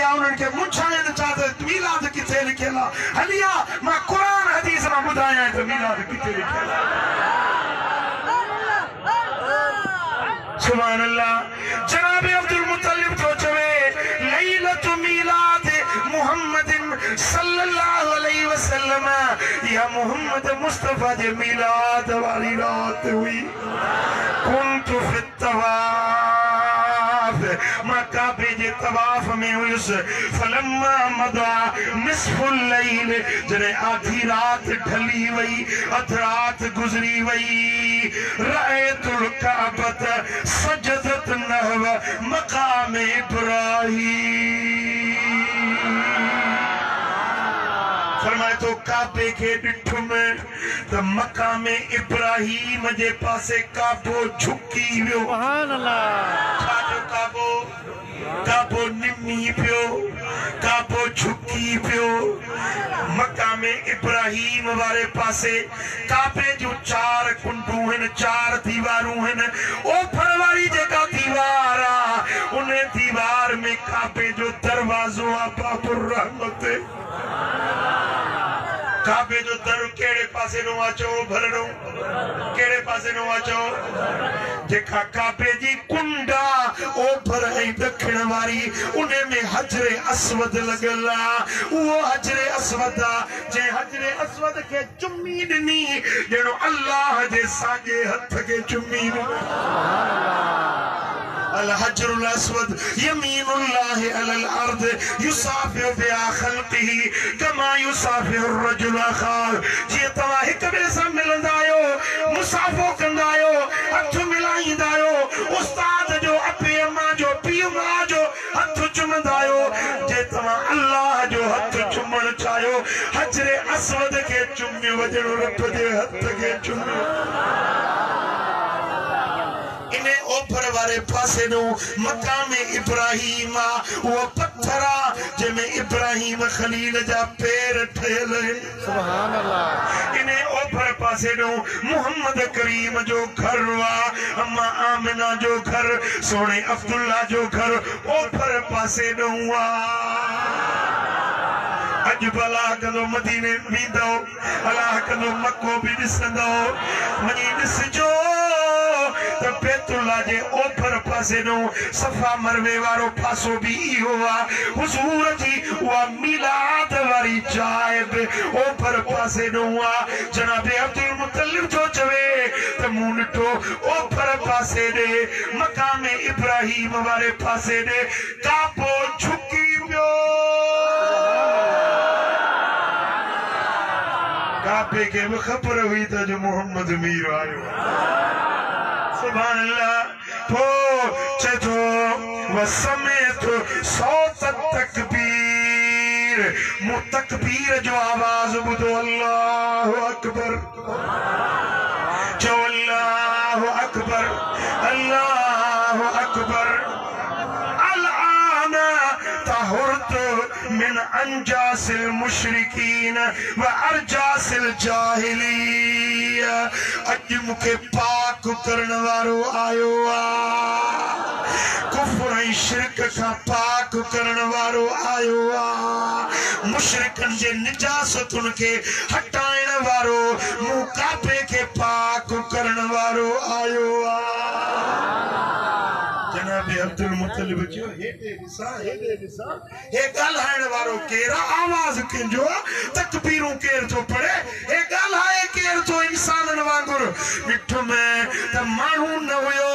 या उनके मुछाने चाहते मीलाद किथे लिखेला हलिया मैं कुरान हदीस में बुधाया तो मीलाद किथे लिखेला सुभान अल्लाह। जनाब अब्दुल मुत्तलिब तो चवे लैलतु मीलाद मुहम्मदिन सल्लल्लाहु अलैहि वसल्लम या मोहम्मद मुस्तफा जे मीलाद वाली रात हुई कुंतु फि तवाफ मैं काबे जे तवाफ में हुयुस फलम्मा मदा निस्फुल लैल जने आधी रात ढली वई अध रात गुजरी वई रअयतुल काबत सजदत नहव मकाम इब्राहीम फरमाए तो काबे के डिठुम त मकाम इब्राहीम जे पासे काबो झुकी वियो सुभान अल्लाह काबो काबो निमी पियो काबो झुकी पियो मकाम इब्राहीम वाले पासे काबे जो चार कुंडू हैं चार दीवारूं हैं ओपर वाली जगह दीवार आ उन्हें दीवार में काबे जो दरवाजो आ बाबुर रहमत काबे जो दर केड़े पासे नो आचो भरनो केड़े पासे नो आचो जेका काबे जी कुंडा ओभर है दक्षिण वारी उन्हें में हजरे अस्वद लगला वो हजरे अस्वद जे हजरे अस्वद के चुम्मी नी जणो अल्लाह जे साजे हथ के चुम्मी अल हजरुल अस्वद यमीनुल्लाह अलल अर्द युसाफिर बिया खल्क़िही कमा युसाफिर रजुल अखाह जे तवा एक बे से मिलंदायो मुसाफो कंदायो हथ मिलाइंदायो उस्ताद जो अपे अम्मा जो पीउ मां जो हथ चुमंदायो जे तवा अल्लाह जो हथ चुमण चायो हजरे अस्वद के चुम्मी वजणो रब जे हथ के चुम्मी इन्हें ओपर वाले पासे नो मकाम इब्राहीम वो पत्थरा जिमें इब्राहीम खलील जा पैर ठहल सुभान अल्लाह इन्हें ओपर पासे नो मोहम्मद करीम जो घर वा अम्मा आमिना जो घर सोने अब्दुल्ला जो घर ओपर पासे नो वा अज भला कदो मदीने वींदो अलाह कदो मक्को भी ॾिसंदो वञी ॾिसजो त बैतुल्लाह जे ओभर पासे नो सफा मरवे वारो पासो भी इहो आ हुजूर जी वा मिलाद वारी जाइ बि ओभर पासे नो आ जनाब अब्दुल मुत्तलिब जो चवे त मूं ॾिठो ओभर पासे ॾे मकाम इब्राहीम वारे पासे ॾे काबो झुकी पियो काबे के भी खबर हुई था जो मोहम्मद मीर आयो सुभान अल्लाह तो चतो वसमेत सौत तकबीर मुतकबीर जो आवाज बुदो अल्लाह अकबर जो अल्लाह अकबर अल्लाह अकबर मिन अंजासिल मुशरिकीन व अरजासिल जाहिलिया अज मुखे पाक करण वारो आयो आ कुफर ऐं शिरक का पाक करण वारो आयो आ मुशरिकन जे निजासतुन के हटाइण वारो मुंह काबे के पाक करण वारो आयो आ जनाब अब्दुल मुत्तलिब जो हेडे दिसा हे गालहाइण वारो केरा आवाज किंजो तकबीरूं केर तो पड़े हे गालहाए केर तो इंसानन वांगुर मिठो में त मानू न हुयो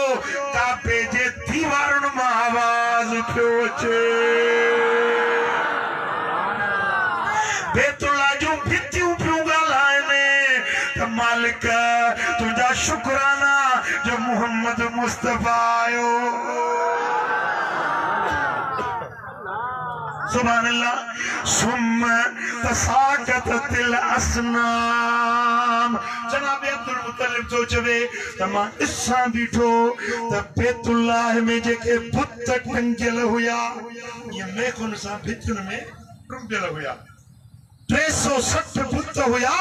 काबे जे दीवारन मां आवाज पियो अचे बैतुल्लाह जो भितियूं पियो गालहाइने त मालिक तुझा शुक्राना जो मोहम्मद मुस्तफा आयो सुभान अल्लाह सुम्म तसाकत तिल असनाम जनाब अब्दुल मुत्तलिब तो चवे तमा इसा बीठो त बैतुल्लाह में जेके बुत टंगियल हुया ये मेखुन सा भितुन में टंगियल हुया 360 बुत हुया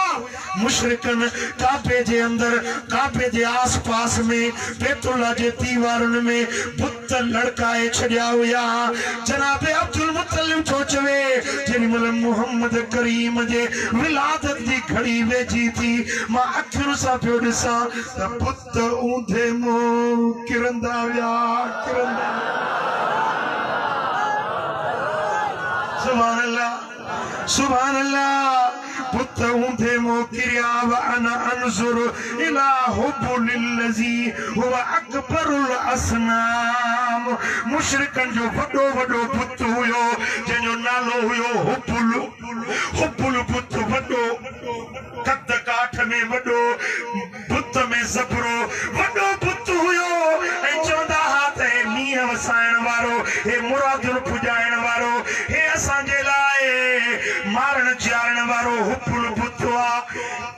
मुशरिकन काबे जे अंदर काबे जे आस पास में बैतुल्लाह जे दीवारन में बुत लड़काए छड़िया हुया जनाब अब्दुल मुत्तलिब मल मोहम्मद करीम जे विलादत जी घड़ी वेची थी मां अखियुनि सां पियो ॾिसां त पुत ऊंधे मुंहुं किरंदा विया किरंदा सुभान अल्लाह सुभान अल्लाह पुत ऊंधे मुंहुं किरिया व अना अनजुर इला हुब्बुल लज़ी हुव अकबरुल असनाम मुशरिकन जो वडो वडो पुत हुयो जंहिंजो नालो हुयो हुब्बुल पुत वडो कद काठ में वडो पुत में ज़बरो वडो पुत हुयो ऐं चवंदा हा त हे मींहं वसाइण वारो हे मुरादुल पुॼाइण वारो हे असांजे लाइ मारण चारण वारो हुब्बुल पुत आ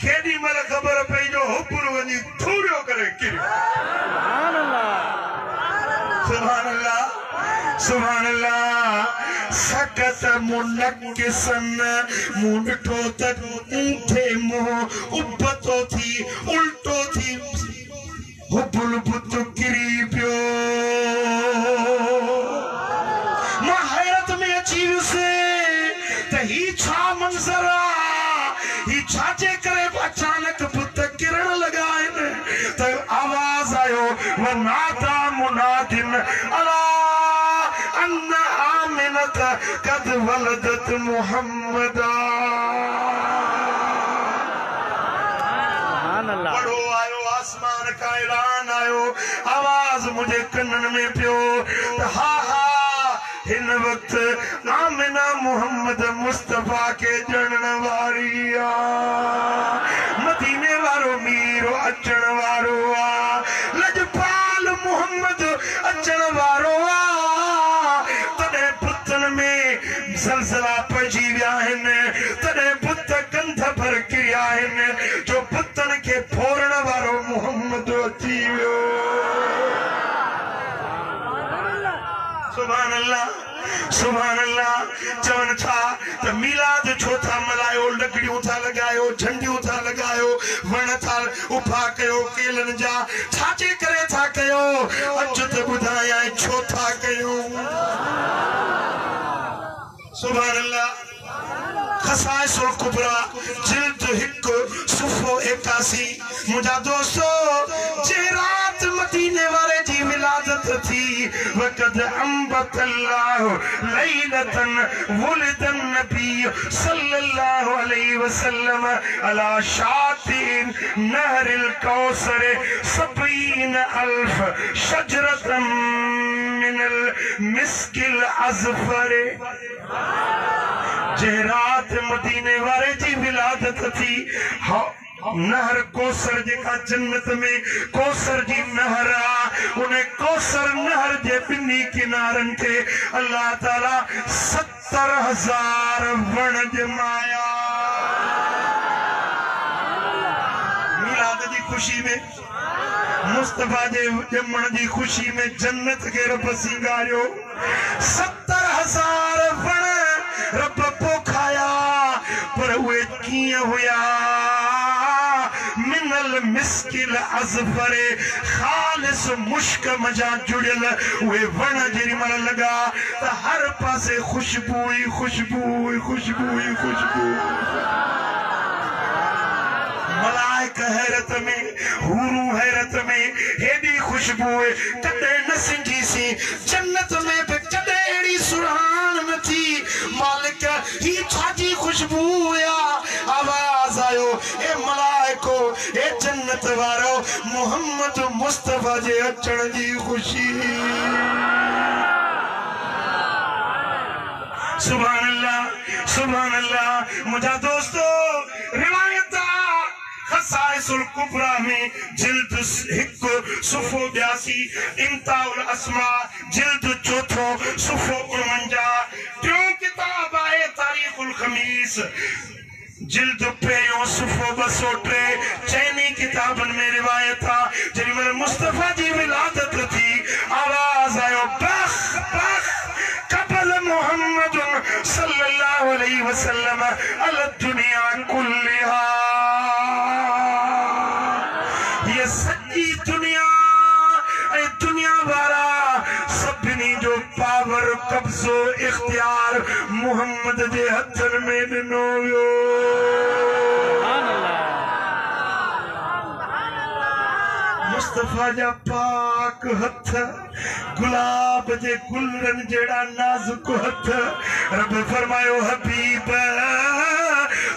केॾी महिल ख़बर पई जो हुब्बुल वञी थूरियो करे किरियो सुभान अल्लाह सुभान अल्लाह सकत मुनक्किसन मूं ॾिठो त ऊंधे मुंहुं उबतो थी उल्टो थी हुब्बुल पुत किरी पियो मां हैरत में अची वियुसि त ही छा मंज़र आ ही छाजे करे अचानक पुत किरण लगा आहिनि त आवाज़ आयो व नादा मुनादिन अला अन्न आमिनत कद वलदत मुहम्मदा बड़ो आयो आसमान का ऐलान आयो आवाज़ मुझे कन्नन में पियो हा हा इन वक्त आमिना मोहम्मद मुस्तफा के जणन वारी आ मदीने वारो मीरो अचण वारो आ लजपाल मोहम्मद अचण वारो आ तॾहिं पुतन में ज़लज़ला पइजी विया आहिनि तॾहिं पुत कंध भर किरिया आहिनि जो पुतन खे फोड़ण वारो मोहम्मद अची वियो सुभान अल्लाह सुभान अल्लाह चवन था त मिलाद छो था मल्हायो लकड़ियूं था लगायो झंडियूं था लगायो वण था उभा कयो केलन जा छाजे करे था कयो अच त ॿुधायां छो था कयो सुभान अल्लाह खसाइसुल कुबरा जिल्द 1 सुफ़ो 81 मुंहिंजा दोस्तो जे रात मदीने वारे जी विलादत थी वक़द अंबतल्लाहु लैलतन वुलिदन नबी सल्लल्लाहु अलैहि वसल्लम अला शातिन नहरिल कौसर 70,000 शजरतन मिनल मिस्किल अज़फर जे रात मदीने वारे जी विलादत थी नहर कौसर जेका जन्नत में कौसर जी नहर आ उन कौसर नहर जे बिनी किनारन थे अल्लाह ताला 70,000 वण जमाया मिलाद जी खुशी में मुस्तफा जे जमण जी खुशी में जन्नत के रब सिंगारियो 70,000 वण रब पोखाया पर उहे कीअं हुया मिनल मिस्किल अज़फर खालिस मुश्क मजा जुड़ियल उहे वण जेॾी महिल लॻा त हर पासे खुशबू ही खुशबू ही खुशबू ही खुशबू मलाइक हैरत में हूरू हैरत में हेॾी खुशबू कॾहिं न सिंघीसी जन्नत में बि कॾहिं अहिड़ी सुराण न थी मालिक ही छाजी खुशबू हुया आवाज़ आयो ए मलाइको ए जन्नत वारो मोहम्मद मुस्तफा जे अचण जी खुशी सुभान अल्लाह मुझा दोस्तों रिवायत खसाइसुल कुबरा में जिल्द 1 सुफ़ो 82 इंताउल अस्मा जिल्द 4 सुफ़ो 49 टियों किताब आहे तारीख़ुल खमीस जिल्द 1 सुफ़ो 203 चैनी किताबन में रिवायत था जॾहिं महिल मुस्तफा जी विलादत थी आवाज़ आयो बख बख कबल मोहम्मद सल्लल्लाहु अलैहि वसल्लम अल दुनिया कुल्लिहा ये सॼी दुनिया दुनिया वारा सभिनी जो पावर कब्ज़ो इख्तियार मुहम्मद जे हथन में ॾिनो वियो मुस्तफा जा पाक हथ गुलाब जे गुलरन जेड़ा नाजुक हथ रब फरमायो हबीब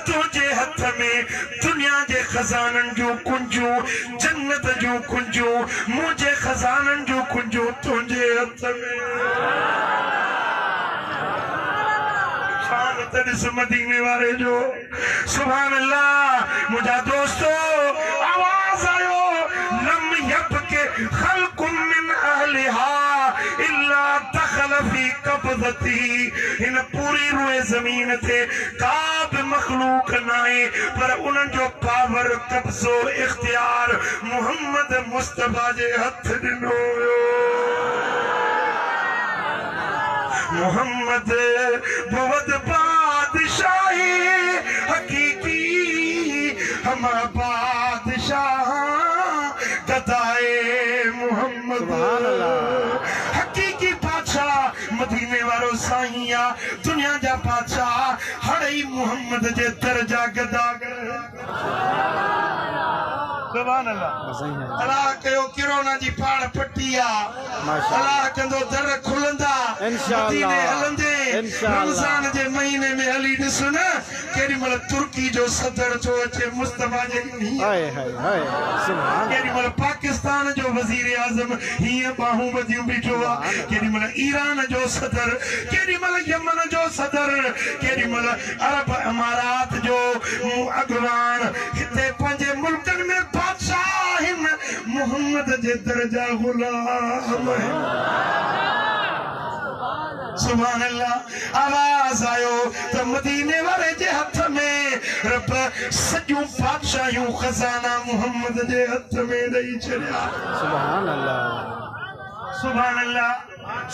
तुझे हथ में दुनिया जे खजानन जो कुंजू जन्नत जो कुंजू मुझे खजानन जो कुंजू तुझे हथ में शान तड़िस मदीने वाले जो सुभान अल्लाह मुझा दोस्तों आवाज आयो लम यबके खल्कुम मिन अहलिहा इल्ला दखल फी कब्ज़ती इन पूरी रुए जमीन थे काब मखलूक नाए पर उन जो पावर कब्जो इख्तियार मोहम्मद मुस्तफा जे हथ ॾिनो मोहम्मद बहुत बादशाही हकीकी हम बादशाह गदाए मोहम्मद हकीकी बादशाह मदीने वारो साईया दुनिया जा बादशाह हड़े मोहम्मद जे दर्जा गदागर सुभान अल्लाह अल्लाह कयो किरोना जी पाण पटिया अल्लाह कंदो दर खुलंदा मदीने हलंदे रमजान जे महीने में हली ॾिसो न केडी मल तुर्की जो सदर जो अचे मुस्तफा जे हाय हाय हाय सुभान केडी मल पाकिस्तान जो वजीर आजम हिय बाहू बदियूं बीठो आ केडी मल ईरान जो सदर केडी मल यमन जो सदर केडी मल अरब अमारात जो अगवान हिते पंजे मुल्कन में मोहम्मद जे दर्जा गुलाम है सुभान अल्लाह आवाज आयो तो मदीने वाले जे हथ में रब सजू बादशाहियों खजाना मोहम्मद जे हथ में ॾेई छॾिया सुभान अल्लाह सुभान अल्लाह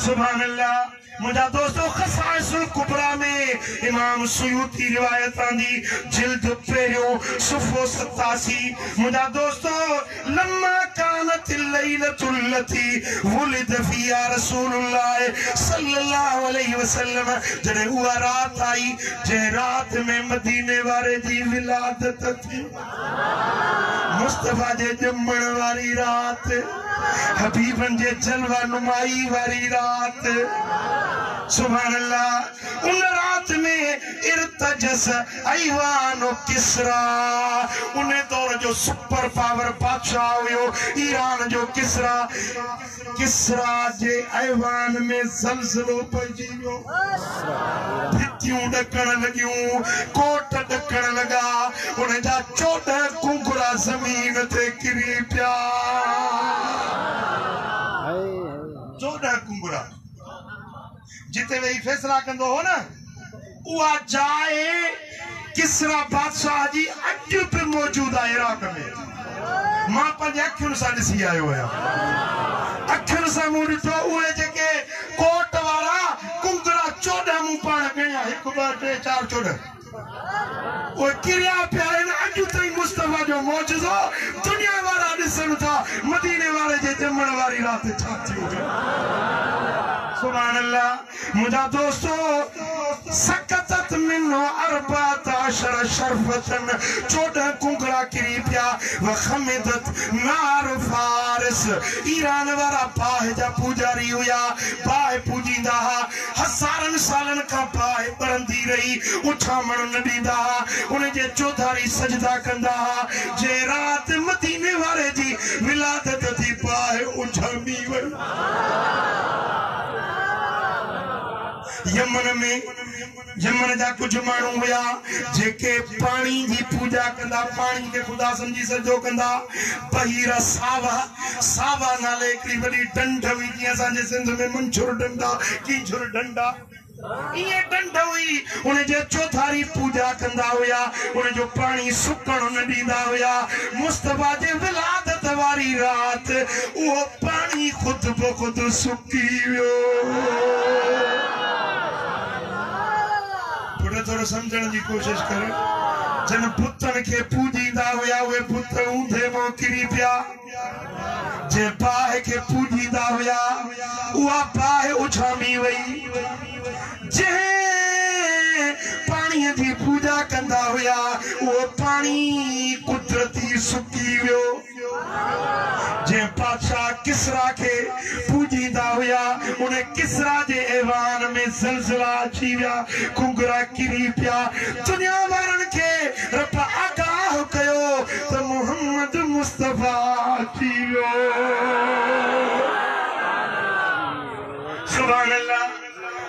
सुभान अल्लाह मुझा दोस्तों खसाइसुल कुबरा में इमाम सुयूती रिवायत आंदी जिल्द पहिरियों सुफ़ो 87 मुझा दोस्तों लम्मा कानत लैलतुल लती वुलिद फिया रसूलुल्लाह सल्लल्लाहु अलैहि वसल्लम जड़े हुआ रात आई जे रात में मदीने वाले जी विलादत थी मुस्तफा जे जमण वाली रात हबीबन जे जलवा नुमाई वाली रात सुभान अल्लाह उन रात में इर्तजस ऐवानो किसरा उन दौर जो सुपर पावर बादशाह हुयो ईरान जो किसरा किसरा जे ऐवान में ज़लज़लो पइजी वियो भितियूं ढकण लगियूं कोट ढकण लगा उन जा 14 कुंगुरा जमीन ते किरी पिया 14 कुंगुरा जिते वही फैसला कंदो हो ना उहा जाए किसरा बादशाह जी अज पे मौजूद है इराक में मां पंहिंजे अखियुनि सां ॾिसी आयो आहियां अखियुनि सां मूं ॾिठो उहे जेके कोट वारा कुंगरा 14 मूं पाण ॻणिया 1 2 3 4 14 वो किरिया पिया आहिनि अॼु ताईं मुस्तफा जो मौजूदो दुनिया वारा ॾिसनि था मदीने वारे जे ॼमण वारी रात छा थियो सुभान अल्लाह मुझा दोस्तों सकतत मिनो 14 शरफतन 14 कुंगरा किरी पिया वखमिदत नार फारिस ईरान वारा बाह जा पूजारी हुया बाह पूजींदा हज़ारनि सालनि खां बाह बरंदी रही उठामण न ॾींदा उन जे चौधारी सजदा कंदा जे रात मदीने वारे जी विलादत थी बाह उठामी वई यमन जा कुछ माण्हू हुया जेके पानी जी पूजा कंदा पानी के खुदा समझी सजो कंदा बहीरा सावा सावा नाले हिकिड़ी वॾी डंड हुई जीअं असांजे सिंध में मंछुर डंडा कीझुर डंडा ये डंड हुई उन जे चौधारी पूजा कंदा हुया उन जो पानी सुकण न ॾींदा हुया मुस्तफा जे विलादत वारी रात उहो पानी खुद ब खुद सुकी वियो थोड़ा समझण जी कोशिश कर जन पुतन के पूजींदा हुया वे पुत्र ऊंधे मो किरी पिया जे बाह के पूजींदा हुया उहा बाह उछामी वई जे कंदा हुया वो पानी कुदरती सुकी वियो जे बादशाह किसरा के पूजीदा हुया उन्हें किसरा जे ऐवान में ज़लज़ला अची विया कुंगरा किरी पिया दुनिया वारन के रब आगाह कयो त मोहम्मद मुस्तफा अची वियो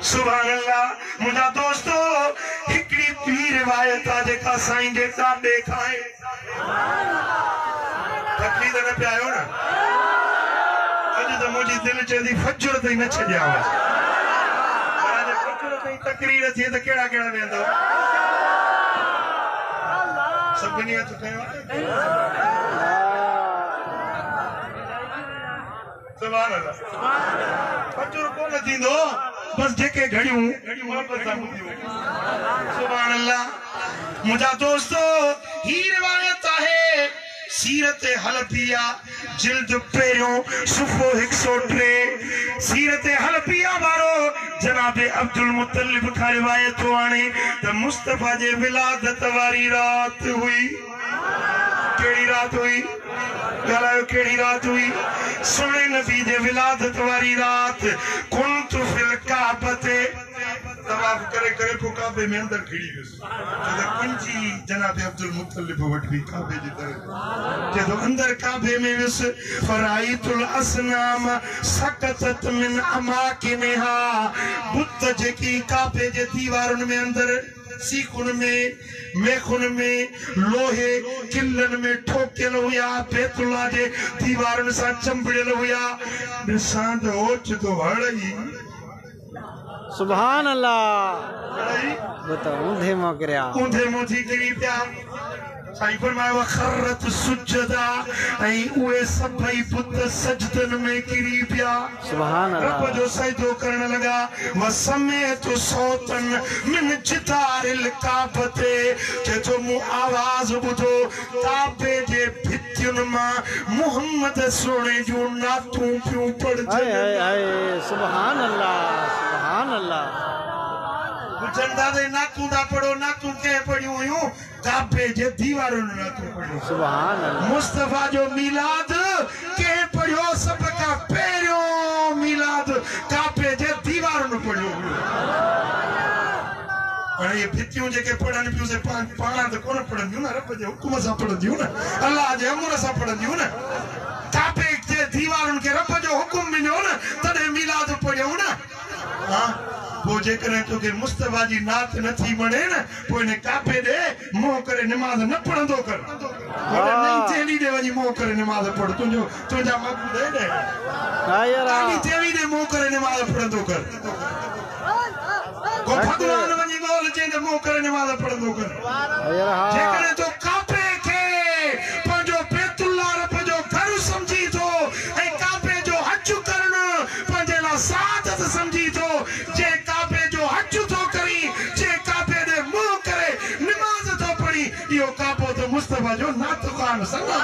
सुभान अल्लाह मुझा दोस्तों हिकड़ी बी रिवायत आ जेका साईं जे साडे खाए तकलीफ न पे आयो ना अज तो मुझी दिल चेदी फजर तई न छड्या वा आज फजर तई तकरीर थी त केड़ा केड़ा वेंदो सभनी तो कयो सुभान अल्लाह फजर को न थींदो बस जेके घड़ियों मोहब्बत सां ॿुधियो सुभान अल्लाह मुझा दोस्तों ही रिवायत है सीरत हलफिया जिल्द पहिरियों सुफ़ो 103 सीरत हलफिया वारो जनाब अब्दुल मुत्तलिब खां रिवायत आणे त मुस्तफा जे विलादत वारी रात हुई केड़ी रात हुई गलायो केड़ी रात हुई सोने नबी जे विलादत वारी रात कुंतु फिल काबते तवाफ करे करे को काबे में अंदर खड़ी विस जद कुंजी जनाब अब्दुल मुत्तलिब वट भी काबे जी तरह जद अंदर काबे में विस फराइतुल असनाम सकतत मिन अमाकिनहा बुत जेकी काबे जे दीवारन में अंदर सीखुन में मेखुन में लोहे किल्लन में ठोकियल हुया बैतुल्लाह जे दीवारन सा चंबड़ियल हुया निशान ओच तो वड़ई सुभान अल्लाह बताओ ऊंधे मो करया ऊंधे मो थी करी पिया साईं फरमाया वखरत सुजदा ऐं उहे सभई पुत सजदन में किरी पिया सुभान अल्लाह रब जो सजदो करण लगा वसमेत सौतन मिन जितारिल काबते जो मु आवाज बुधो काबे जे भितियुन मां मोहम्मद सोने जो नातू पियो पढ़जन हाय सुभान अल्लाह चंदा दे नातू दा पढ़ो नातू के पढ़ियो हुयो काबे जे दीवारन नातू पढ़ो सुभान अल्लाह मुस्तफा जो मिलाद के पढ़ियो सब का पहिरियो मिलाद काबे जे दीवारन पढ़ियो अरे ये भितियों जेके पढ़न पियो से पाणा तो कोन पढ़ंदियो ना रब जे हुकुम सा पढ़ंदियो ना अल्लाह जे अमर सा पढ़ंदियो ना काबे जे दीवारन के रब जो हुकुम मिलियो ना तने मिलाद पढ़ियो ना हां वो जे करे तो के मुस्तफा जी नात न थी बने न वो ने काबे दे मोह करे नमाज न पढ़ंदो कर और नहीं तेली दे वजी मोह करे नमाज पढ़ तुझा मगू दे दे नहीं तेली दे मोह करे नमाज पढ़ंदो कर को भगवान वजी बोल जे मोह करे नमाज पढ़ंदो कर जे करे तो काबे के पंजो बैतुल्लाह रब जो घर समझी तो ए काबे जो हज करन पंजेला सादत समझी तो जे काबे जो हज तो करी जे काबे दे मुंह करे नमाज तो पढ़ी यो काबो तो मुस्तफा जो नात कान संगा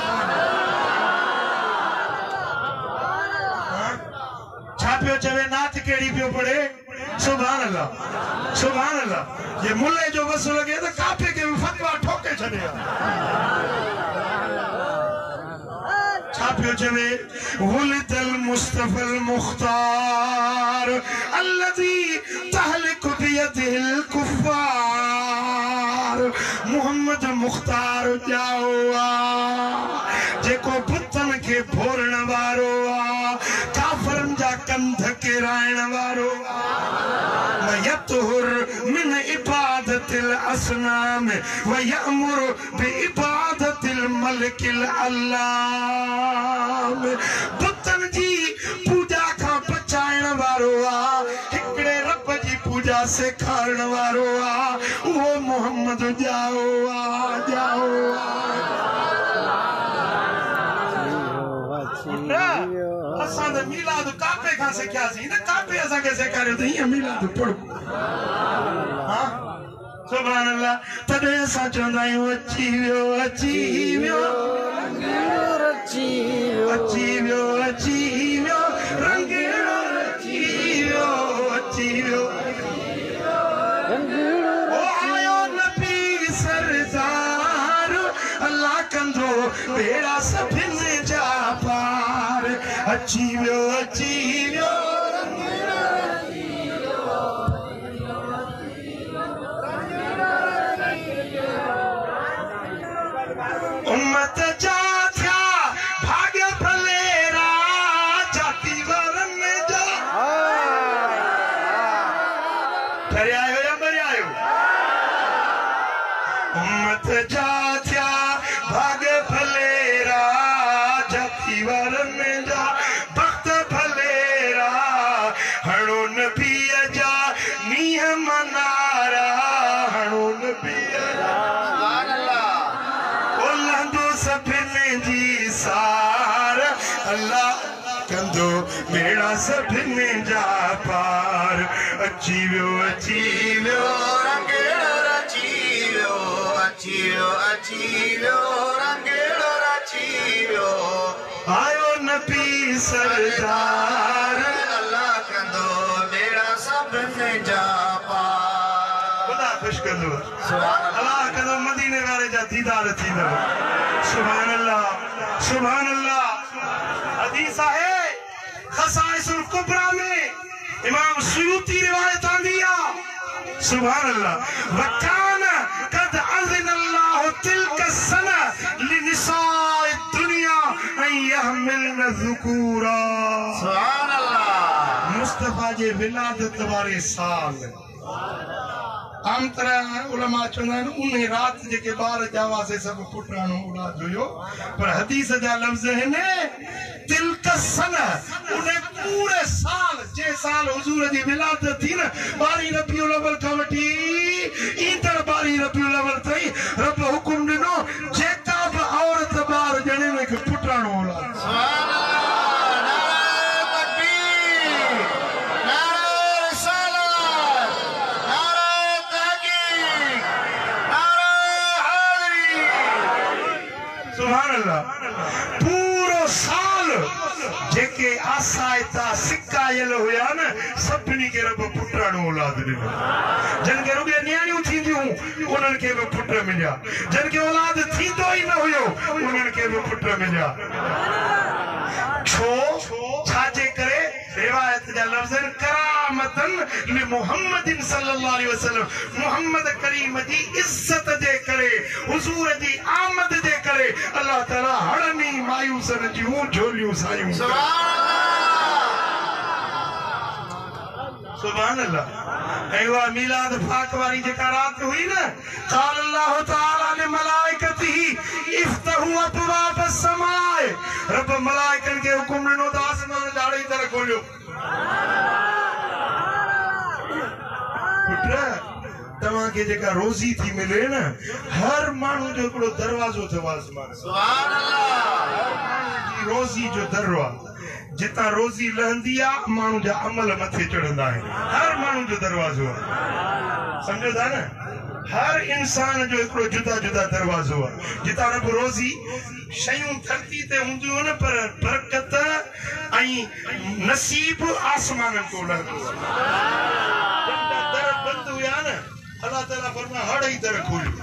छापियो चवे नात केड़ी पियो पढ़े सुभान अल्लाह ये मुल्ले जो बस लगे तो काबे के फतवा ठोके छड़े छापियो चवे वुलिदल मुस्तफल मुख्तार अल्लज़ी तहलिकु बियदिल कुफ्फार मोहम्मद मुख्तार जाओ जेको बुतन के भोरण वारो काफरन जा कंध के रायण वारो वयतहुर मिन इबादतिल असनाम वयअमुर बिइबादतिल मलिकिल अल्लाह बुतन जी पूजा का बचाइण वारो हिकड़े रब जी पूजा से खारण वारो वो मोहम्मद जाओ असां तो मिलाद काबे खां सिखियासीं न काबे असांखे सेखारियो त हीअं मिलाद पढ़ो हां सुभान अल्लाह तॾहिं असां चवंदा आहियूं अची वियो रंगीणो अची वियो ओ आयो नबी बेड़ा सभिनि जा पार अची वियो उम्मत जा थिया भाग्य भलेरा जाती वारनि जा करे आयो या मरे आयो उम्मत जा थिया भाग्य भलेरा जाती वारनि जा वक्त भलेरा हणो नबीअ जा मींह मनारा हणो नबीअ जा सभिनि जी सार अल्लाह कंदो बेड़ा सभिनि जा पार अची वियो रंगेड़ो रची वियो रंगेड़ो रची वियो आयो नबी सरदार अल्लाह कंदो बेड़ा सभिनि जा पार खुदा खुश कंदो अल्लाह कंदो मदीने वाले जा दीदार थींदो सुभान अल्लाह हदीस है खसाइसुल कुबरा में इमाम सुयूती रिवायत आंदी है सुभान अल्लाह वकान कद अज़न अल्लाह तिलक सना लिनिसाए दुनिया अन यहमिलन ज़ुकूरा सुभान अल्लाह मुस्तफा जे विलादत वाले साल आम तरह उलमा चवंदा आहिनि उन रात जेके ॿार ॼावा से सभु पुटाणो उड़ा जोयो पर हदीस जा लफ़्ज़ आहिनि तिलक सन उन पूरे साल जे साल हुजूर जी विलादत थी न 12 रबीउल अव्वल खां वठी ईंदड़ 12 रबीउल अव्वल ताईं रब हुकुम ॾिनो जेका बि औरत ॿार ॼणे न हिकु पुटाणो औलाद पूरो साल जेके आसाइता सिकायल हुया न सभिनी खे रब पुटाणो औलाद ॾिनो जिन खे रुॻे नियाणियूं थींदियूं उन्हनि खे बि पुट मिलिया जिन खे औलाद थींदो ई न हुयो उन्हनि खे बि पुट मिलिया छो छाजे करे रिवायत जा लफ़्ज़ करामतन लि मुहम्मदिन सल्लल्लाहु अलैहि वसल्लम मुहम्मद करीम जी इज्जत जे करे हुजूर जी आमद जे करे अल्लाह ताला हड़नी मायूसन जूं झोलियूं सायूं सुभान अल्लाह ऐवा मिलाद पाक वाली जेका रात हुई न क़ाल अल्लाह तआला ने मलाइकतिही इफ्तहू अबवाब अस्समाए रब मलाइकन के हुकुम ॾिनो त आसमान ॾाढी तरह खोलियो पुट तव्हांखे जेका रोज़ी थी मिले न हर माण्हू जो हिकिड़ो दरवाज़ो अथव आसमान सुभान अल्लाह हर माण्हू जी रोज़ी जो दरवाज़ो जितां रोज़ी लहंदी आहे माण्हू जा अमल मथे चढ़ंदा आहिनि हर माण्हू जो दरवाज़ो आहे सम्झो था न हर इंसान जो हिकिड़ो जुदा जुदा दरवाज़ो आहे जितां रब रोज़ी शयूं धरती ते हूंदियूं न पर बरकत ऐं नसीब आसमाननि को लहंदो दर बंद हुया न अल्लाह ताला फरमाए हड़ ई दर खोलियो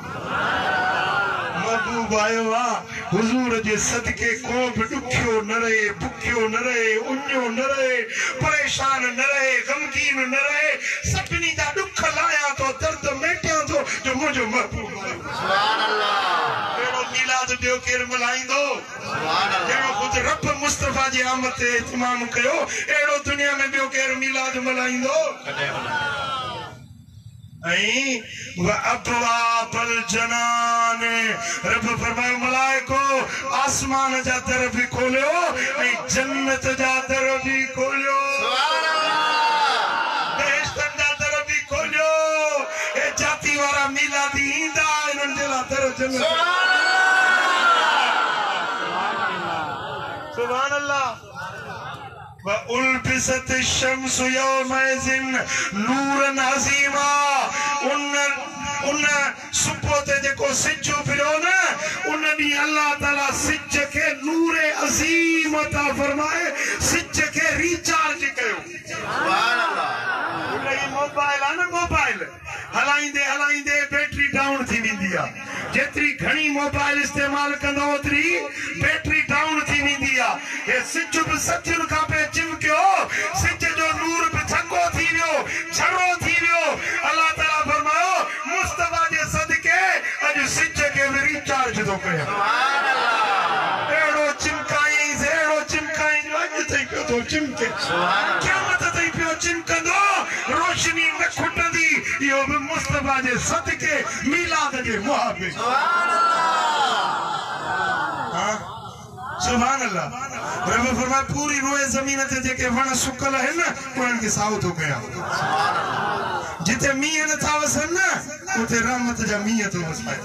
महबूब आयो आहे हुजूर जे सदके को बि ॾुखियो न रहे बुखियो न रहे उञो न रहे परेशान न रहे गमगीन न रहे सभिनी जा ॾुख लाया थो दर्द मेटिया थो जो मुंहिंजो महबूब सुभान अल्लाह अहिड़ो मीलाद ॿियो केरु मल्हाईंदो जहिड़ो ख़ुदि रब मुस्तफ़ा जी आमद ते इत्माम कयो अहिड़ो दुनिया में ॿियो केरु मीलाद मल्हाईंदो अबवाबल जनान रब फरमाए मलाइको आसमान जा दर भी खोलियो ऐं जन्नत जा दर भी खोलियो सुभान अल्लाह बेहश्त जा दर भी खोलियो ए जाति वारा मिलादी ईंदा इन्हनि जे लाइ दर जन्नत सुभान अल्लाह وَأُلْبِسَتِ الشَّمْسُ يَوْمَئِذٍ نُورًا عَظِيمًا उन सुबुह ते जेको सिज उभिरियो न उन ॾींहुं अल्लाह ताला सिज खे नूर अज़ीम अता फरमाए सिज खे रिचार्ज कयो सुभान अल्लाह उन मोबाइल आहे न मोबाइल हलाईंदे हलाईंदे बैटरी डाउन थी वेंदी आहे जेतरी घणी मोबाइल इस्तेमाल कंदो ओतरी बैटरी डाउन थी वेंदी आ हे सिज भी सजन का पे चिमकियो सिज जो नूर भी छंगो थी वियो छरो थी वियो अल्लाह ताला फरमायो मुस्तफा जे सदके अज सिज के भी रिचार्ज तो करे सुभान अल्लाह एड़ो चिमकाई जो अज तई पियो तो चिमके सुभान क़यामत तई पियो चिमकंदो रोशनी न खुटंदी यो भी मुस्तफा जे सदके मिलाद जे मुहाबे सुभान अल्लाह सुभान अल्लाह रब फरमाए पूरी रोए जमीन ते जेके वण सुकल है न उन के साउ तो गया सुभान अल्लाह जिते मींह न था वसन न उते रहमत जा मींह तो वसाए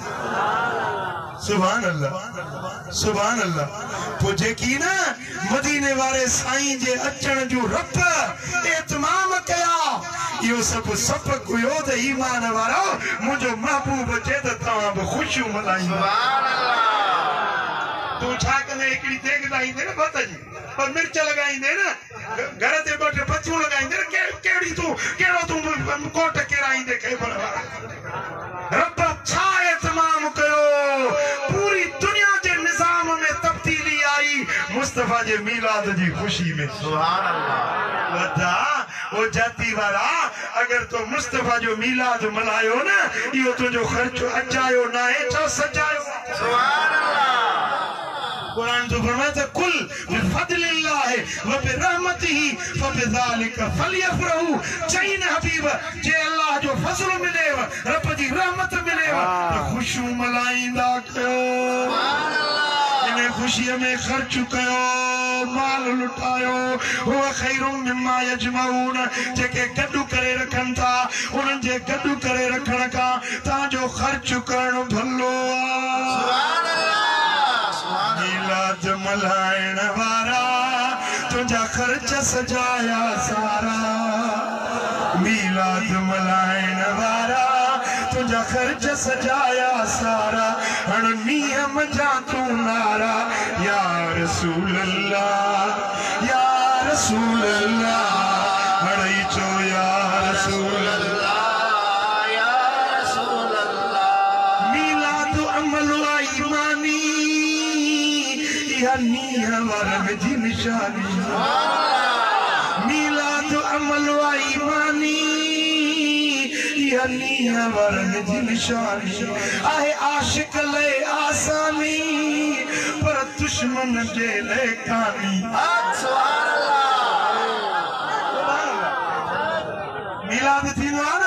सुभान अल्लाह तो जेकी ना मदीने वाले साईं जे अचण जो रब इत्माम कया यो सब हुयो त ईमान वारो मुझो महबूब जे त तवां बि खुशियूं मल्हाई सुभान अल्लाह तू छा कने एकड़ी देख लाईंदे न बत जी और मिर्च लगाईंदे न घर ते बैठे बच्चू लगाईंदे न केड़ी तू केड़ो तू कोट केराईंदे खेबर वाला रब छा इत्माम कयो पूरी दुनिया के निजाम में तब्दीली आई मुस्तफा जे मिलाद जी खुशी में सुभान अल्लाह वदा ओ जाती वाला अगर तो मुस्तफा जो मिलाद मनायो ना यो तो जो खर्च अचायो ना है तो सजायो सुभान अल्लाह कुरान तो फरमाता कुल बिफदलिल्लाह व बिरहमतिही फबिज़ालिका फलयफरहू चैन हबीब जे अल्लाह जो फजल मिलेव रब जी रहमत मिलेव तो खुशियों मलाइंदा कयो सुभान अल्लाह इने खुशी में खर्च कयो माल लुटायो हुआ खैरुम मिम्मा यजमाऊन जेके गड्डू करे रखन था उन जे गड्डू करे रखण का ता जो खर्च करण भलो सुभान अल्लाह मिलाद मल्हाइण वारा तुझा खर्च सजाया सारा मिलाद मल्हाइण वारा तुझा खर्च सजाया सारा हण नियम जा तू नारा या रसूल अल्लाह हड़ई चो या रसूल अल्लाह मिलाद अमल ईमानी या नियम वरन जी निशानी मिलाद अमल ईमानी वरन जी निशानी आहे आशिक ले आसानी पर दुश्मन जे ले कानी सुभान अल्लाह मिलाद थींदो आहे न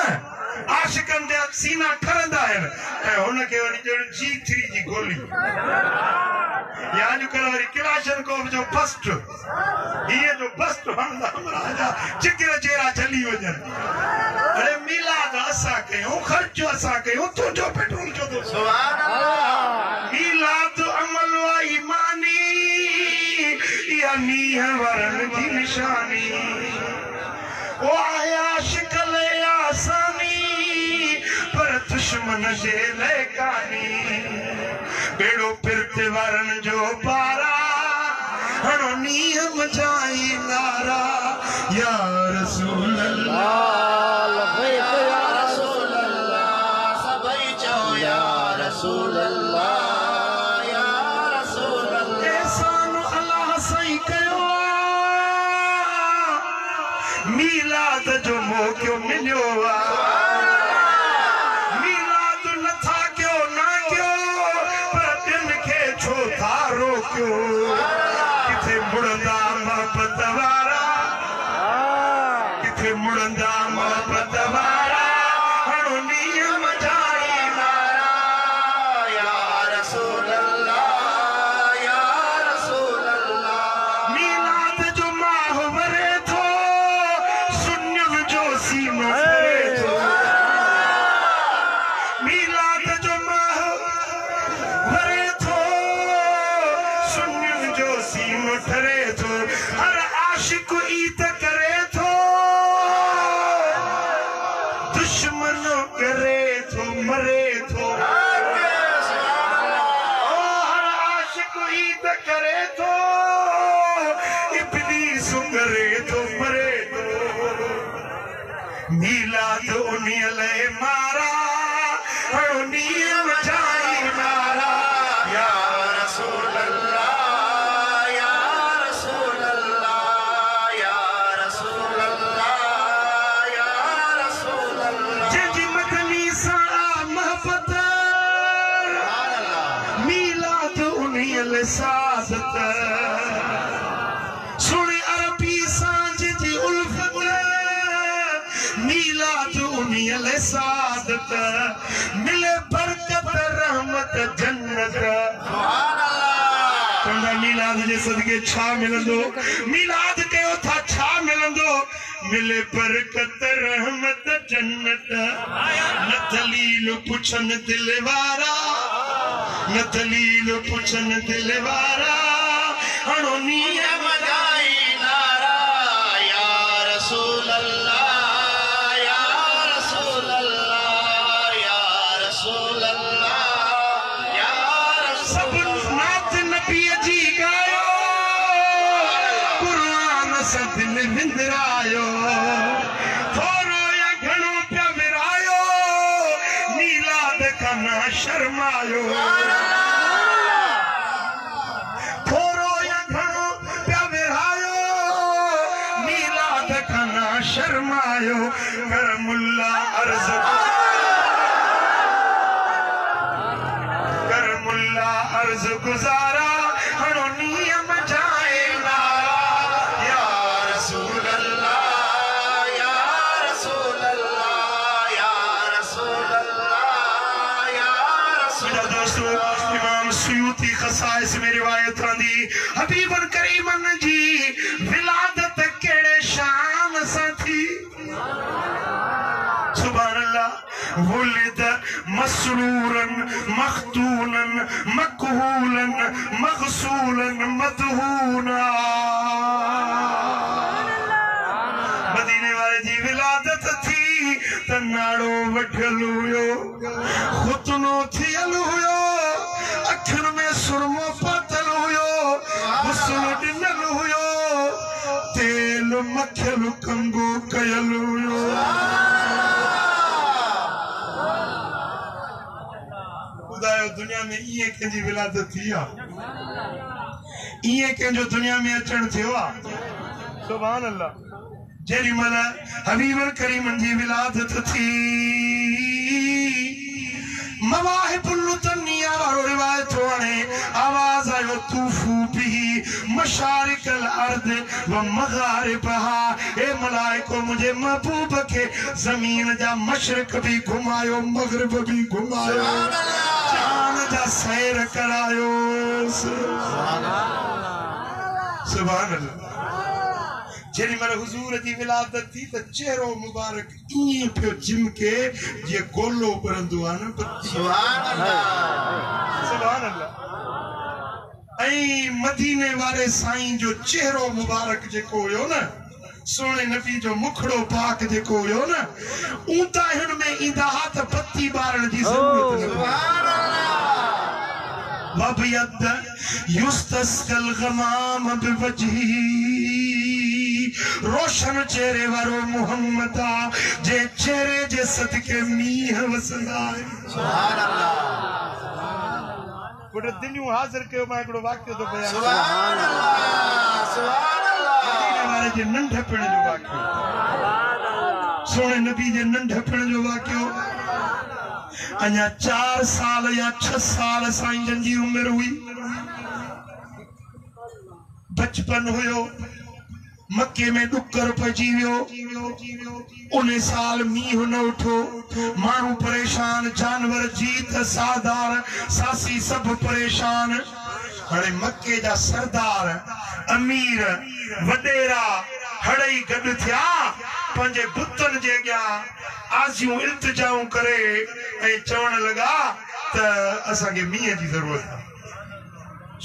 आशिकन जा सीना ठरंदा आहिनि ऐं हुन खे वरी ॼण G3 जी गोली या अॼुकल्ह वरी किलाशनकोफ जो बस्ट हीअ जो बस्ट हणंदा राजा चिकिर चेरा जली वञनि अरे मिलाद असां कयूं खर्च असां कयूं तुंहिंजो पेट्रोल जो तो सुभान अल्लाह मिलाद अमल व ईमानी या नीह वरन जी निशानी ओ आया शिकल आसानी पर दुश्मन जे ले कानी बेड़ो फिरते वरन जो पारा हणो नीह मचाई नारा या रसूल अल्लाह मिलाद जो मौक़ो मिलियो मिलाद न था क्यों ना क्यों पर दिन के छो था रोक्यो किथे मुड़ंदा मोहब्बत वारा किथे मुड़ंदा मोहब्बत वारा हणो नियम जाई नारा या रसूल अल्लाह या रसूल अल्लाह मिलाद जो माह वरे थो मिलाद जो माह वरे थो सुन्नियुनि जो सीनो ठरे थो हर आशिक ईद करे थो दुश्मन करे थो मरे थो मिले बरकत रहमत जन्नत चंदा मिलाद जे सदके छा मिलंदो मिलाद के उथा छा मिलंदो मिले बरकत रहमत जन्नत न दलील पुछन दिलवारा न दलील पुछन दिलवारा हणो नियम जाई नारा या रसूल अल्लाह या रसूल अल्लाह या रसूल अल्लाह या सब नात नबी जी गायो कुरान से दिल विंदरायो थोरो या घणो पिया विरायो मीलाद खाना शर्मायो थोरो या घणो पिया विरायो मीलाद खाना शर्मायो कर मुल्ला अर्ज गुजारा हणो नियम जाए नारा या रसूल अल्लाह या रसूल अल्लाह या रसूल अल्लाह या रसूल दोस्तों इमाम सुयूती खसाइस में रिवायत आंदी हबीबन करीमन जी विलादत केड़े शान सा थी सुभान अल्लाह वुलिद मसरूरन मखतूनन मकहूलन मगसूलन मदहूना मदीने वाले जी विलादत थी त नाड़ो वठल हुयो खुतनो थियल हुयो अखर में सुरमो पतल हुयो हुस्न डिनल हुयो तेल मखियल कंगो कयल हुयो दुनिया में ये कंजी विलादत थी ये कंजो दुनिया में अचण थियो सुभान अल्लाह जेरी मल हबीबुल करीम जी विलादत थी मवाहिबुल लुतनिया वारो रिवायत होने आवाज आयो तूफू भी मशारिकल अर्द व मगारिबहा ए मलाइको मुझे महबूब के जमीन जा मशरिक भी घुमायो मगरिब भी घुमायो जान जा सैर करायो सुभान अल्लाह जेरी मल हुजूर जी विलादत थी त चेहरो मुबारक इए पियो जिमके जे गोलो परंदो आ न सुभान अल्लाह सुभान अल्लाह ऐ मदीने वाले साईं जो चेहरो मुबारक जेको हुयो न सोने नबी जो मुखड़ो पाक जेको हुयो न ऊंता हिन में ईंदा हाथ बत्ती बारण जी जरूरत न सुभान अल्लाह वबियद युस्तस्कल गमाम बिवजही रोशन चेहरे वारो मोहम्मद जे चेहरे जे सदके मीह वसंदा है सुभान अल्लाह बड़े दिनों हाजिर के मैं एकड़ो वाक्य तो बयान सुभान अल्लाह मदीने वाले जे नंढपण जो वाक्य सोने नबी जे नंढपण जो वाक्य अन्या 4 साल या 6 साल साईं जन जी उम्र हुई बचपन हुयो मक्के में डुक्कर पजी वियो उन साल मीह न उठो मानू परेशान जानवर जीत सादार सासी सब परेशान हड़े मक्के जा सरदार अमीर वडेरा हड़ई गड थिया पंजे बुतन जे गया आजियूं इल्तिजाऊं करे ऐं चवण लगा त असांखे मीह जी जरूरत है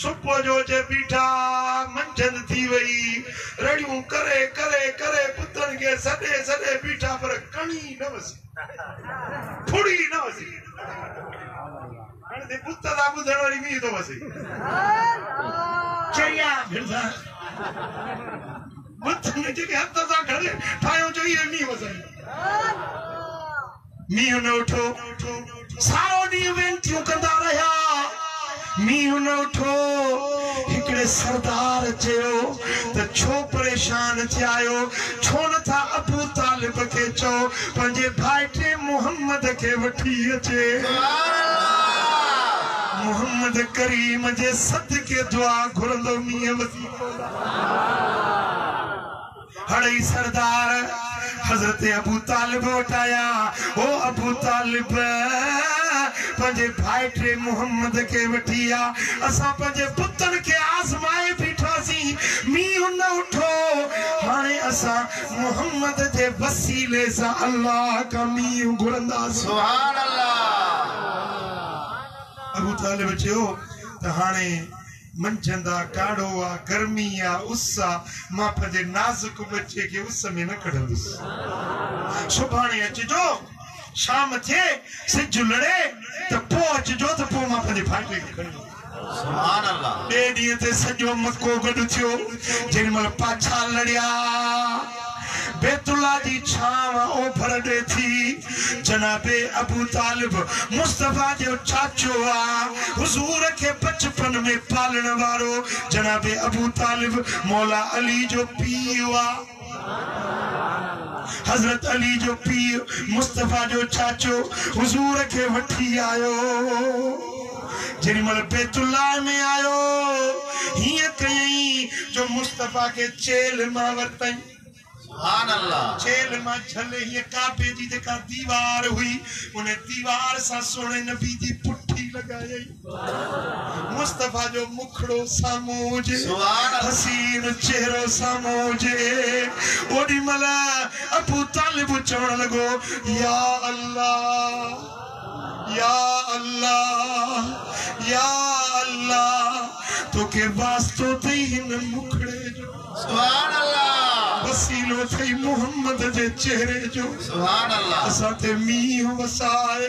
सुबह जो जे बीठा मंझंद थी वई रड़ियूं करे करे करे पुतन के सदे सदे बीठा पर कणी न वसी थोड़ी न वसी हाणे पुत दा बुधण वारी मीह तो वसी चरिया फिरदा पुतन जे के हथ सां घरे ठायो जो ये मीह वसी मीह न उठो सारो ॾींहुं वेंटियूं कंदा रहिया मीह न उठो हिकड़े सरदार चयो त छो परेशान थियायो छो न था अबू तालिब के चो पंजे भाईटे मोहम्मद के वठी अचे मोहम्मद करीम जे सदके दुआ घुरंदो मीह वसी हड़ई सरदार हजरत अबू तालिब उठाया ओ अबू तालिब पंजे भाइटे मोहम्मद के वठिया असा पंजे पुतन के आजमाए बीठासी मींह न उठो हाने असा मोहम्मद जे वसीले से अल्लाह का मींह घुरंदा सुभान अल्लाह अबू तालिब चयो त हाने मंझंदा काड़ो आ गर्मी आ उस्सा मां पंजे नाजुक बच्चे के उस में न कढंदुस सुभाणे अचजो शाम थे से जुलड़े तो पहुंच जो तो पो मां पंजे फाटे के खणी सुभान अल्लाह बे दी ते सजो मक्को गड थियो जेमल पाछा लड़िया बैतुल्लाह जी छाव ओभर दे थी जनाबे अबू तालिब मुस्तफा जो चाचो आ हुजूर के बचपन में पालन वारो जनाबे अबू तालिब मौला अली जो पीओ आ हजरत अली जो पीओ मुस्तफा जो चाचो हुजूर के वठी आयो जेमल बैतुल्लाह में आयो हिय कई जो मुस्तफा के चेल मा वरतई सुभान अल्लाह चेल मा छले ये काबे जी का दीवार हुई उन्हें दीवार सा सोने नबी जी पुट्ठी लगाई मुस्तफा जो मुखड़ो सामोजे हसीन चेहरो सामोजे ओडी मला अबू तालिब चवण लगो या अल्लाह या अल्लाह या अल्लाह तो के वास्तो थई हिन मुखड़े जो सुभान अल्लाह वसीलो थई मोहम्मद जे चेहरे जो सुभान अल्लाह असा ते मींह वसाए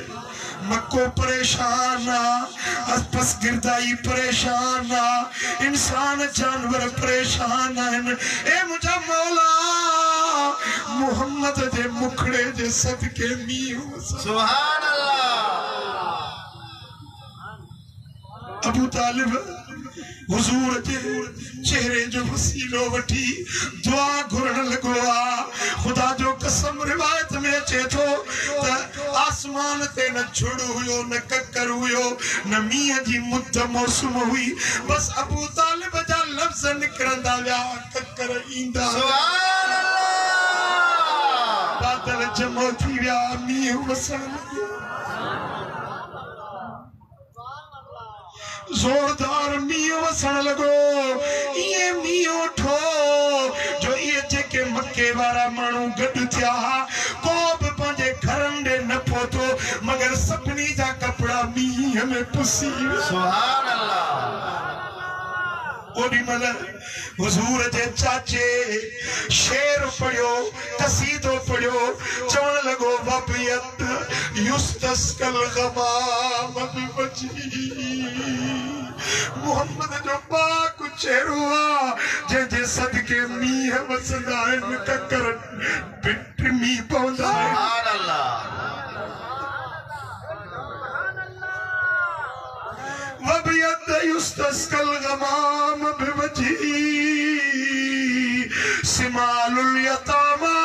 मक्को परेशान आ पस गिरदाई परेशान आ इंसान जानवर परेशान आन ए मुझा मौला मोहम्मद जे मुखड़े जे सदके मींह सुभान अल्लाह अबू तालिब हुजूर के चेहरे जो वसीलो वठी दुआ घुरण लगो आ खुदा जो कसम रिवायत में अचे थो त आसमान ते न झुड़ हुयो न ककर हुयो न मींह जी मुद मौसम हुई बस अबू तालिब जा लफ्ज निकरंदा विया ककर ईंदा सुभान अल्लाह बादल जमो थी विया मींह वसण लॻो जोरदार मींह वसण लगो ये मींह उठो जो ये जेके मक्के वारा मानू गड थिया को भी पंजे घरन दे न पहुतो मगर सपनी जा कपड़ा मींह में पुसी सुभान अल्लाह ओडी मदर हुजूर जे चाचे शेर पढ़ियो कसीदो पढ़ियो चवण लगो वबियत युस्तस्कल गमाम बिवजी मोहम्मद जो पाक चेहरा जे जे सदके मींह वसंदा इन ककर बिट मींह पवंदा सुभान अल्लाह वबियत युस्तस्कल गमाम बिवजी सिमालुल यतामा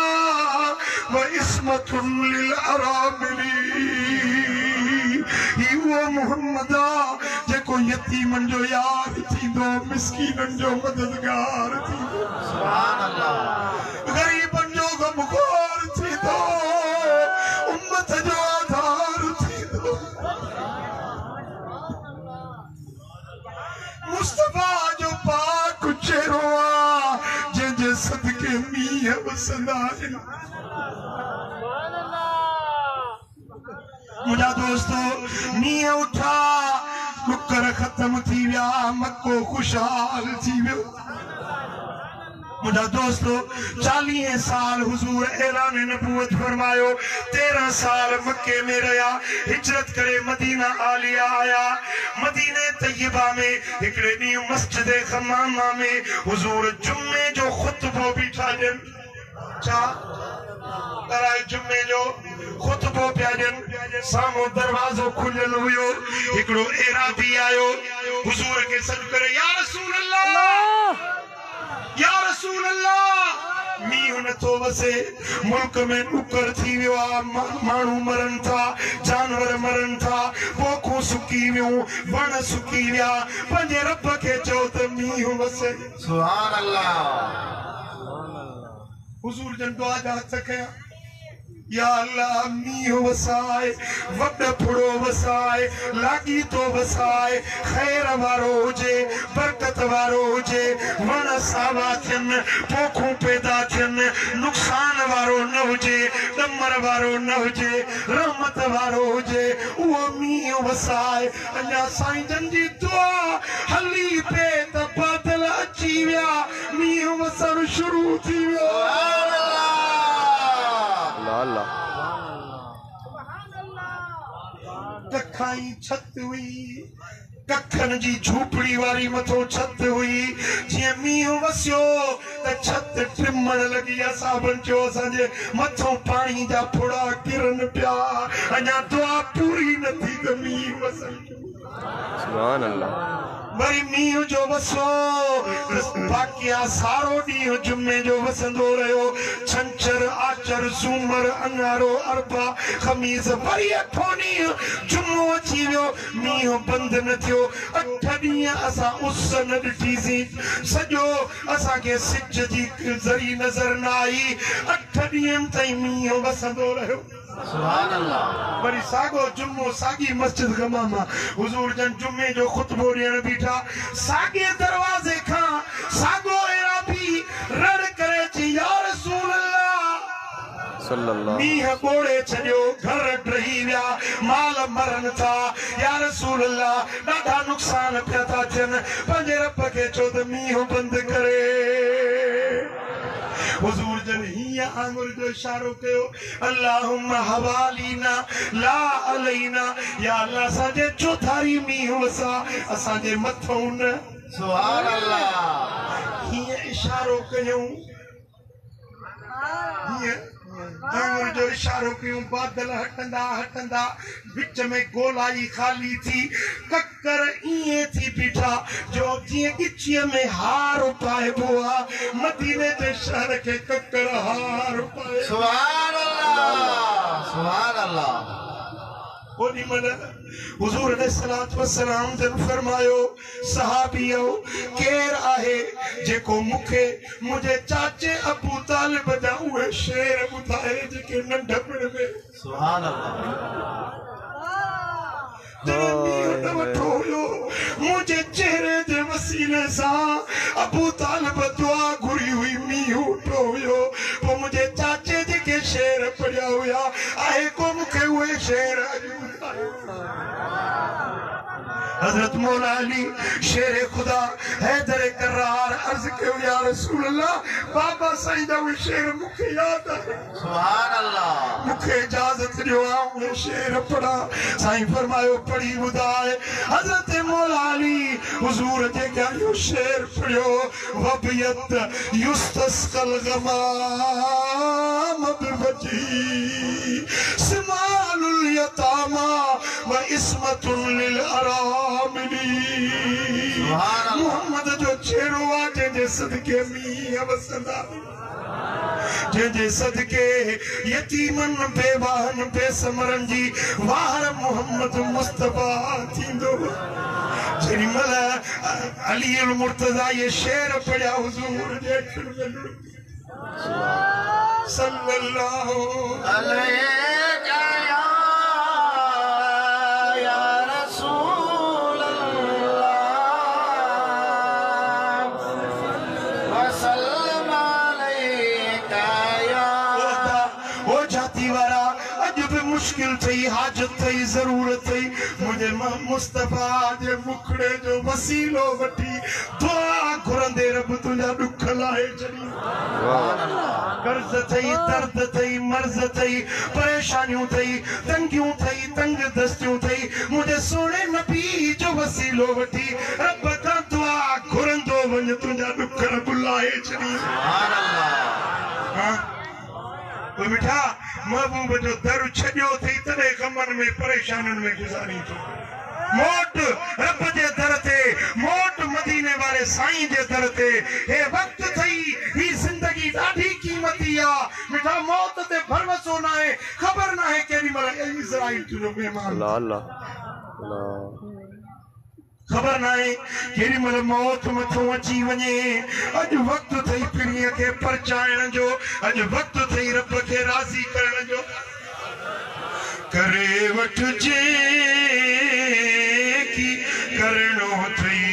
व इस्मतुन लिल अरामिली वो मोहम्मदा जेको यतीमन जो यार थींदो मिस्कीनन जो मददगार थींदो सुभान अल्लाह गरीबन जो गमखोर थींदो उम्मत जो आधार थींदो मुस्तफा जो पाक चेहरो आ जे सदके मींह वसंदा मुझा दोस्तों मींह उठा मुकर खत्म थी विया मक्को खुशहाल थी वियो मुझा दोस्तों 40 साल हुजूर ऐलान नबूवत फरमायो 13 साल मक्के में रहा हिजरत करे मदीना आलिया आया मदीने तैयबा में एकड़े नी मस्जिद खमामा में हुजूर जुम्मे जो खुतबो बीठा जन चा कराए जुम्मे जो खुतबो प्याजन सामो दरवाजो खुलल हुयो एकड़ो एरादी आयो हुजूर के सद करे या रसूल अल्लाह या रसूल अल्लाह मींह न तो वसे मुल्क में नुकर थी वियो आ मानू मरन था जानवर मरन था पोखो सुकी वियो वण सुकी विया पंजे रब के चो त मींह वसे सुभान अल्लाह हुजूर जन दुआ जा हथ कया या अल्लाह मींहुं वसाए वॾ फुड़ो वसाए लागी तो वसाए खैर वारो हुजे बरकत वारो हुजे वण सावा थियनि पोखूं पैदा थियनि नुक़सान वारो न हुजे ॾमर वारो न हुजे रहमत वारो हुजे उहो मींहुं वसाए अञा साईं जन जी दुआ हली पे त बादल अची विया मींहुं वसण शुरू थी वियो कखाई छत हुई कखन जी झूपड़ी वारी मथो छत हुई जियां मींहुं वसियो त छत टिमण लगी असाबन चयो असांजे मथो पाणी जा फुड़ा किरन पिया अञा दुआ पूरी न थी त मींहुं वसण सुभान अल्लाह वरी मींहुं जो वसो बाक़िया सारो ॾींहुं जुमे जो वसंदो रहियो छंछर आचर सूमर अंगारो अरबा ख़मीस वरी अठो ॾींहुं जुमो अची वियो मींहुं बंदि न थियो 8 ॾींहं असां उस न ॾिठीसीं सॼो असांखे सिज जी ज़री नज़र न आई 8 ॾींहंनि ताईं मींहुं वसंदो रहियो सुभान अल्लाह वरी सागो जुम्मो सागी मस्जिद गमामा हुजूर जन जुम्मे जो खुतबो ॾियण बीठा सागे दरवाजे खां सागो एराबी रड़ करे चई या रसूल अल्लाह सल्लल्लाहु मींहुं ॿोड़े छॾियो घर ड्रही विया माल मरनि था या रसूल अल्लाह ॾाढा नुक़सान पिया था थियनि पंहिंजे रब खे चओ त मींहुं बंदि करे हुजूर जन हिया आंगुर जो इशारो कयो अल्लाहुम्मा हवालीना ला अलैना या अल्लाह असांजे चौधारी मींहुं वसा असांजे मथों न सुभान अल्लाह हिया इशारो कयूं हिया आंगुर जो इशारो कयूं बादल हटंदा हटंदा विच में गोलाई खाली थी कक्कर इए थी बीठा जो जीअं गिचीअ में हार पाइबो आहे मदीने जे शहर खे कक्कर हार पाए सुभान अल्लाह सुभान अल्लाह ओॾी महिल हुजूर अलैहिस्सलातु वस्सलाम जन फरमायो सहाबियो केर आहे जेको मूंखे मुंहिंजे चाचे अबू तालिब जा उहे शेर ॿुधाए जेके नंढपण में सुभान अल्लाह मुझे चेहरे जे वसीले सां अबू तालिब दुआ घुरी हुई मींहुं उठो हुयो पोइ मुंहिंजे चाचे जेके शेर पढ़िया हुया आहे को मूंखे उहे शेर हजरत मौला अली शेर खुदा हैदर करार अर्ज कयो या रसूल अल्लाह बाबा साईं जा उहे शेर मूंखे यादि आहे सुभान अल्लाह मूंखे इजाज़त ॾियो उहे शेर पढ़ा साईं फरमायो पढ़ी ॿुधाए हजरत मौला अली हुजूर जे इहो शेर पढ़ियो वबियत युस्तस्कल गमाम बिवजी सिमालुल यतामा व इस्मतुल लिल अरामिली मोहम्मद जो चेहरो आहे जंहिंजे सदके मींहुं वसंदा जंहिंजे सदके यतीमनि बेवाहनि बेसमरनि जी वाहर मोहम्मद मुस्तफा थींदो जेॾी महिल अली अल मुर्तज़ा ये शेर पढ़िया हुजूर जे सल्लल्लाहु अलैहि मुश्किल थई हाजत थई जरूरत थई मुझे मुस्तफा जे मुखड़े जो वसीलो वठी दुआ घुरंदे रब तुझा दुख लाहे छड़ी कर्ज थई दर्द थई मर्ज थई परेशानियों थई तंगियों थई तंग दस्तियों थई मुझे सोने नबी जो वसीलो वठी रब का दुआ घुरंदो वञ तुझा दुख रब लाहे छड़ी सुभान अल्लाह वो मिठा महबूब जो दर छॾियो थई तॾहिं ग़मनि में परेशानियुनि में गुज़ारी थो मोट रब जे दर ते मोट मदीने वारे साईं जे दर ते हे वक्त थई ही जिंदगी ॾाढी कीमती आहे मिठा मौत ते भरवसो न आहे ख़बर न आहे केॾी महिल इज़राइल तुंहिंजो महिमान खबर ना है केरी मल मौत मथो अची वने अज वक्त थई पिणीअ खे परचाइण जो अज वक्त थई रब खे राज़ी करण जो करे वठजे की करणो थई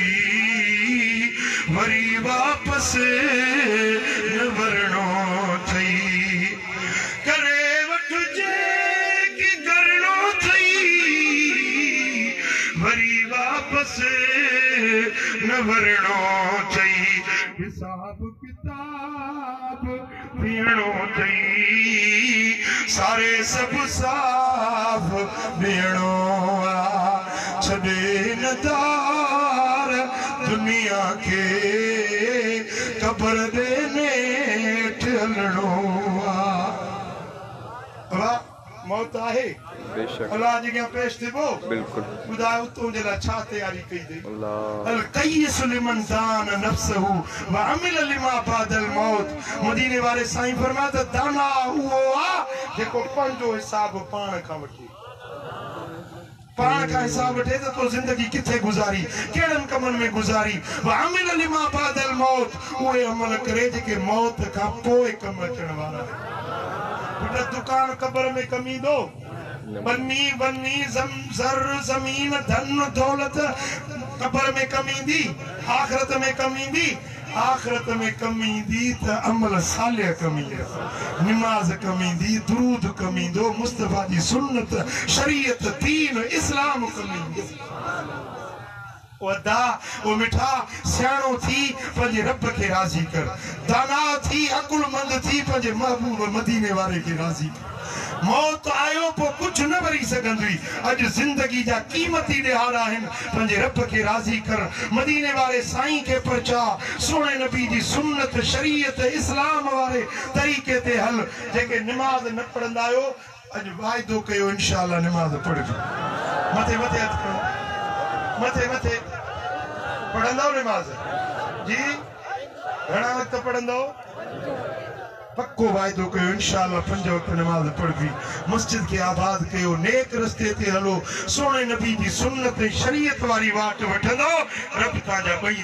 वरी वापस न वरणो थई करे वठजे की करणो थई वरी वापस न वरणो थई हिसाब किताब बीणो थई सारे सब साफ बीणो छॾे नदार दुनिया के कब्र दे नेठ हलणो मौत आहे अल्लाह जी के पेश थे वो बिल्कुल खुदायो तुझे ला छा तैयारी कई दे अल्लाह अल कय्यस लिमन दान नफ्सहु व अमिल लिमा बादल मौत मदीने वाले साईं फरमाता दाना वो आ जेको पंजो हिसाब पाण का वठी पाण का हिसाब वठे तो जिंदगी किथे गुजारी केड़न कमन में गुजारी व अमिल लिमा बादल मौत उहे अमल करे जेके मौत का पोए कम अचण वाला पुट दुकान कब्र में कमी दो बन्नी बन्नी जर जमीन धन दौलत कब्र में कमी दी आखिरत में कमी दी आखिरत में कमी दी त अमल सालिह कमी नमाज कमी दी दुरूद कमी दो मुस्तफा जी सुन्नत शरीयत दीन इस्लाम कमी दी वदा वो मिठा सियाणो थी पंजे रब के राजी कर दाना थी अकुलमंद थी पंजे महबूब मदीने वाले के राजी कर मौत आयो पो कुछ न वरी सगंदी अज जिंदगी जा कीमती दिहाड़ आहिन पंजे रब के राजी कर मदीने वाले साईं के परचा सोने नबी जी सुन्नत शरीयत इस्लाम वाले तरीके ते हल जेके नमाज न पढ़ंदा आयो अज वायदो कयो इंशाअल्लाह नमाज पढ़बी मथे मथे हथ करो मथे मथे पढ़ंदो नमाज जी घणा वक्त पढ़ंदो पक्को वायदो कयो इंशाअल्लाह 5 वक्त नमाज पढ़बी मस्जिद के आबाद कयो नेक रस्ते ते हलो सोने नबी जी सुन्नत शरीयत वारी वाट वठंदो रब ताजा बई